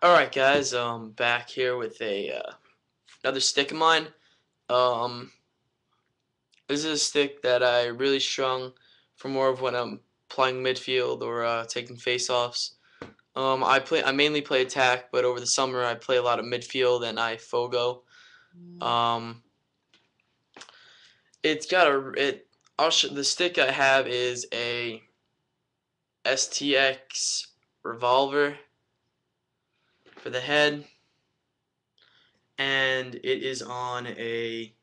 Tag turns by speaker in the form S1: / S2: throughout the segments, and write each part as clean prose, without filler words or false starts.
S1: Alright guys, back here with another stick of mine. Um this is a stick that I really strung for more of when I'm playing midfield or taking face-offs. I mainly play attack, but over the summer I play a lot of midfield and I fogo. Um it's got a the stick I have is a STX Revolver for the head, and it is on a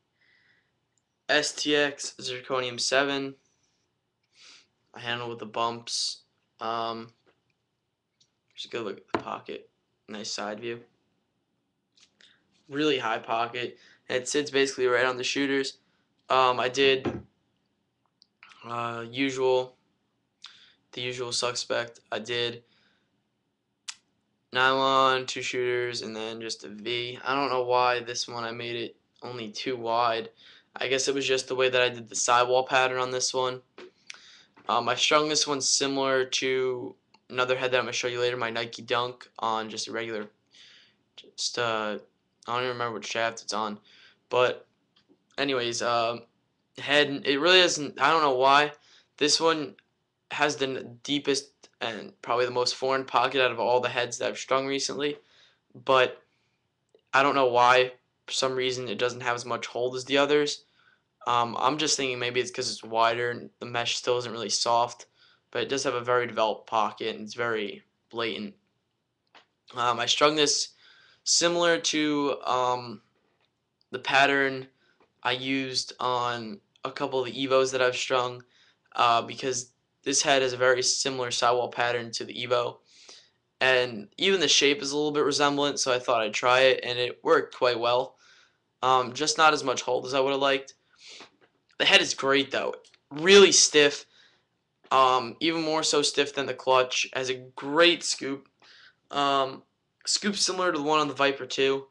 S1: STX Zirconium 7. I handle with the bumps. Just a good look at the pocket. Nice side view. Really high pocket. And it sits basically right on the shooters. I did the usual suspect. I did nylon, 2 shooters, and then just a V. I don't know why this one I made it only 2 wide. I guess it was just the way that I did the sidewall pattern on this one. I strung this one similar to another head that I'm going to show you later, my Nike Dunk, on just a regular, I don't even remember what shaft it's on. But anyways, head, it really isn't, I don't know why. This one has the deepest and probably the most foreign pocket out of all the heads that I've strung recently. But I don't know why, for some reason, it doesn't have as much hold as the others. I'm just thinking maybe it's because it's wider and the mesh still isn't really soft, but it does have a very developed pocket and it's very blatant. I strung this similar to the pattern I used on a couple of the Evos that I've strung, because this head has a very similar sidewall pattern to the Evo, and even the shape is a little bit resemblant, so I thought I'd try it, and it worked quite well. Just not as much hold as I would have liked. The head is great though, really stiff, even more so stiff than the clutch. Has a great scoop, scoop similar to the one on the Viper 2,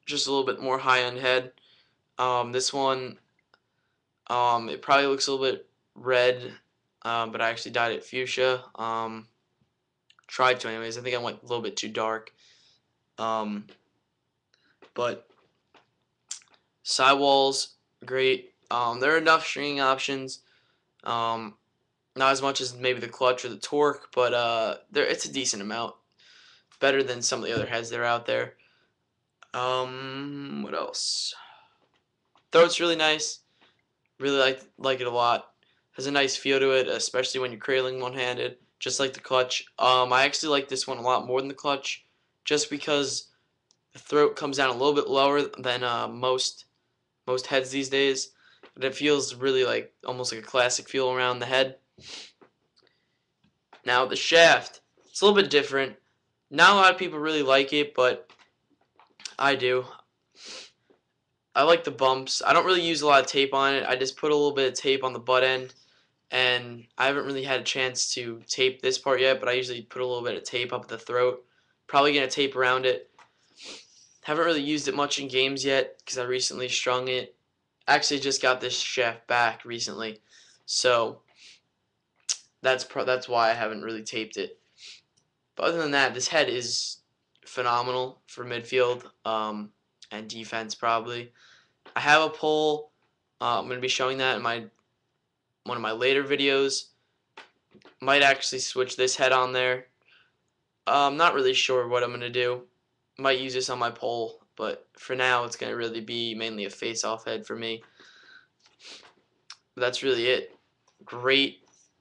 S1: just a little bit more high end head. This one, it probably looks a little bit red, but I actually dyed it fuchsia. Tried to anyways. I think I went a little bit too dark. But sidewalls, great. There are enough stringing options. Not as much as maybe the clutch or the torque, but it's a decent amount. Better than some of the other heads that are out there. What else? Throat's really nice. Really like it a lot. Has a nice feel to it, especially when you're cradling one-handed, just like the clutch. I actually like this one a lot more than the clutch, just because the throat comes down a little bit lower than most heads these days, but it feels really like almost like a classic feel around the head. Now the shaft, it's a little bit different. Not a lot of people really like it, but I do. I like the bumps. I don't really use a lot of tape on it. I just put a little bit of tape on the butt end, and I haven't really had a chance to tape this part yet, but I usually put a little bit of tape up the throat. Probably going to tape around it. Haven't really used it much in games yet because I recently strung it. Actually just got this shaft back recently, so that's why I haven't really taped it. But other than that, this head is phenomenal for midfield and defense probably. I have a poll. I'm going to be showing that in one of my later videos. Might actually switch this head on there. I'm not really sure what I'm going to do. Might use this on my poll, but for now it's going to really be mainly a face-off head for me. But that's really it. Great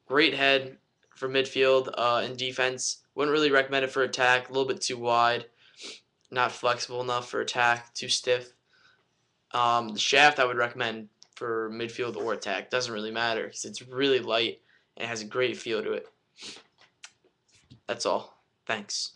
S1: head for midfield and defense. Wouldn't really recommend it for attack. A little bit too wide. Not flexible enough for attack. Too stiff. The shaft I would recommend for midfield or attack. Doesn't really matter because it's really light and has a great feel to it. That's all. Thanks.